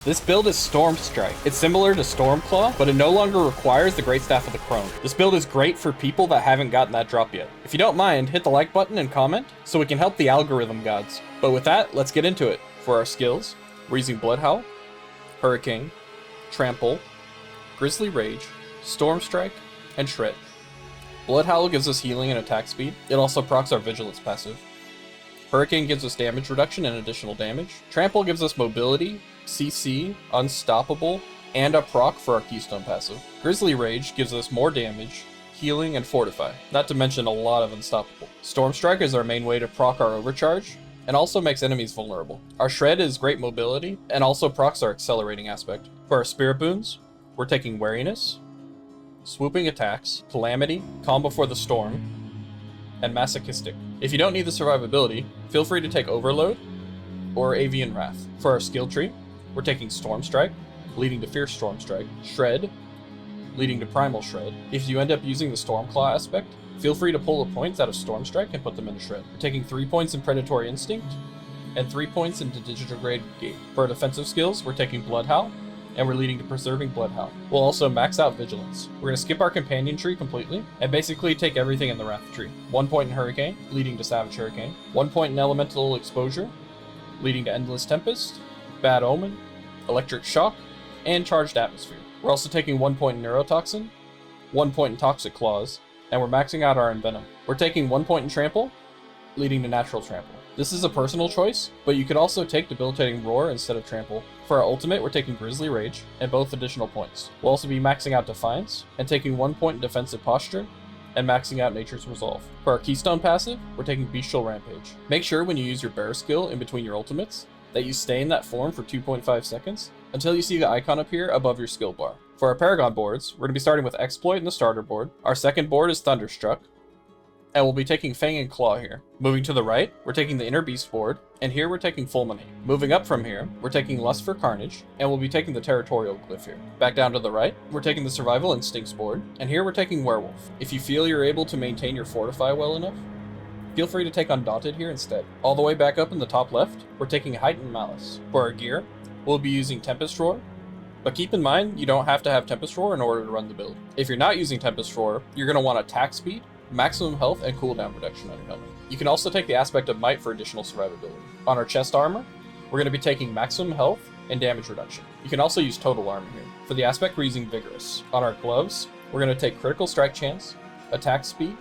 This build is Stormstrike. It's similar to Stormclaw, but it no longer requires the Greatstaff of the Crone. This build is great for people that haven't gotten that drop yet. If you don't mind, hit the like button and comment so we can help the algorithm gods. But with that, let's get into it. For our skills, we're using Bloodhowl, Hurricane, Trample, Grizzly Rage, Stormstrike, and Shred. Bloodhowl gives us healing and attack speed. It also procs our Vigilance passive. Hurricane gives us damage reduction and additional damage. Trample gives us mobility, CC, Unstoppable, and a proc for our Keystone passive. Grizzly Rage gives us more damage, healing, and fortify, not to mention a lot of Unstoppable. Stormstrike is our main way to proc our overcharge, and also makes enemies vulnerable. Our Shred is great mobility, and also procs our accelerating aspect. For our Spirit Boons, we're taking Wariness, Swooping Attacks, Calamity, Calm Before the Storm, and Masochistic. If you don't need the survivability, feel free to take Overload or Avian Wrath. For our skill tree, we're taking Stormstrike, leading to Fierce Stormstrike, Shred, leading to Primal Shred. If you end up using the Stormclaw aspect, feel free to pull the points out of Stormstrike and put them into Shred. We're taking 3 points in Predatory Instinct, and 3 points into Digital-Grade Gate. For our defensive skills, we're taking Bloodhowl, and we're leading to Preserving Bloodhowl. We'll also max out Vigilance. We're going to skip our companion tree completely, and basically take everything in the Wrath tree. 1 point in Hurricane, leading to Savage Hurricane. 1 point in Elemental Exposure, leading to Endless Tempest, Bad Omen, Electric Shock, and Charged Atmosphere. We're also taking 1 point in Neurotoxin, 1 point in Toxic Claws, and we're maxing out our Envenom. We're taking 1 point in Trample, leading to Natural Trample. This is a personal choice, but you could also take Debilitating Roar instead of Trample. For our ultimate, we're taking Grizzly Rage, and both additional points. We'll also be maxing out Defiance, and taking 1 point in Defensive Posture, and maxing out Nature's Resolve. For our Keystone passive, we're taking Bestial Rampage. Make sure when you use your Bear skill in between your ultimates, that you stay in that form for 2.5 seconds, until you see the icon appear above your skill bar. For our Paragon boards, we're going to be starting with Exploit in the starter board. Our second board is Thunderstruck, and we'll be taking Fang and Claw here. Moving to the right, we're taking the Inner Beast board, and here we're taking Fulminate. Moving up from here, we're taking Lust for Carnage, and we'll be taking the Territorial Glyph here. Back down to the right, we're taking the Survival Instincts board, and here we're taking Werewolf. If you feel you're able to maintain your Fortify well enough, feel free to take Undaunted here instead. All the way back up in the top left, we're taking Heightened Malice. For our gear, we'll be using Tempest Roar, but keep in mind, you don't have to have Tempest Roar in order to run the build. If you're not using Tempest Roar, you're going to want attack speed, maximum health, and cooldown reduction on your helmet. You can also take the aspect of Might for additional survivability. On our chest armor, we're going to be taking maximum health and damage reduction. You can also use total armor here. For the aspect, we're using Vigorous. On our gloves, we're going to take Critical Strike chance, attack speed,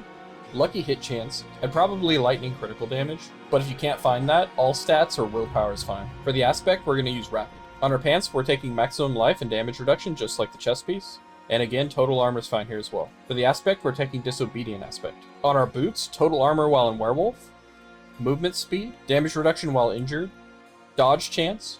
lucky hit chance, and probably lightning critical damage. But if you can't find that, all stats or willpower is fine. For the aspect, we're going to use Rapid. On our pants, we're taking maximum life and damage reduction just like the chest piece. And again, total armor is fine here as well. For the aspect, we're taking Disobedient aspect. On our boots, total armor while in Werewolf, movement speed, damage reduction while injured, dodge chance,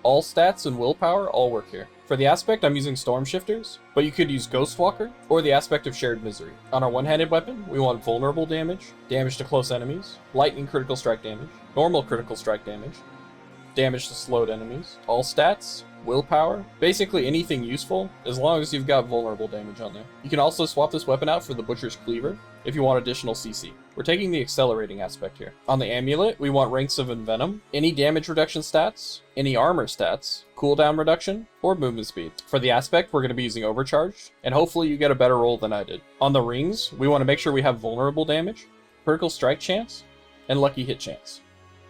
all stats and willpower all work here. For the aspect, I'm using Storm Shifters, but you could use Ghostwalker or the aspect of Shared Misery. On our one-handed weapon, we want vulnerable damage, damage to close enemies, lightning critical strike damage, normal critical strike damage, damage to slowed enemies, all stats, willpower, basically anything useful, as long as you've got vulnerable damage on there. You can also swap this weapon out for the Butcher's Cleaver if you want additional CC. We're taking the accelerating aspect here. On the amulet, we want Ranks of Envenom, any damage reduction stats, any armor stats, cooldown reduction, or movement speed. For the aspect, we're going to be using Overcharge, and hopefully you get a better roll than I did. On the rings, we want to make sure we have vulnerable damage, critical strike chance, and lucky hit chance.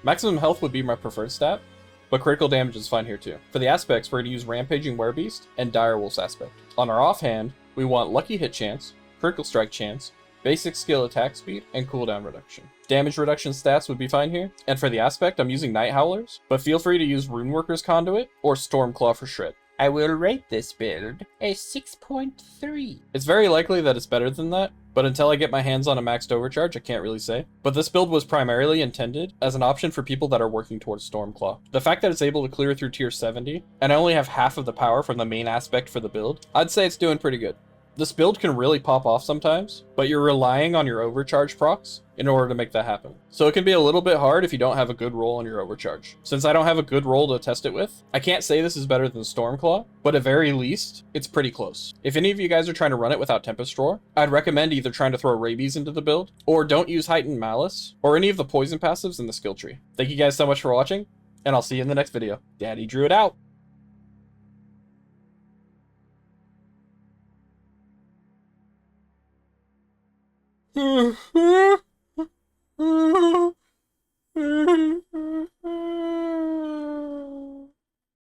Maximum health would be my preferred stat, but critical damage is fine here too. For the aspects, we're going to use Rampaging Werebeast and Direwolf's aspect. On our offhand, we want lucky hit chance, critical strike chance, basic skill attack speed, and cooldown reduction. Damage reduction stats would be fine here. And for the aspect, I'm using Night Howlers, but feel free to use Runeworker's Conduit or Stormclaw for Shred. I will rate this build a 6.3. It's very likely that it's better than that, but until I get my hands on a maxed overcharge, I can't really say. But this build was primarily intended as an option for people that are working towards Stormclaw. The fact that it's able to clear through tier 70, and I only have half of the power from the main aspect for the build, I'd say it's doing pretty good. This build can really pop off sometimes, but you're relying on your overcharge procs in order to make that happen. So it can be a little bit hard if you don't have a good roll on your overcharge. Since I don't have a good roll to test it with, I can't say this is better than Stormclaw, but at very least, it's pretty close. If any of you guys are trying to run it without Tempest Roar, I'd recommend either trying to throw Rabies into the build, or don't use Heightened Malice, or any of the poison passives in the skill tree. Thank you guys so much for watching, and I'll see you in the next video. Daddy Druid out! Huh?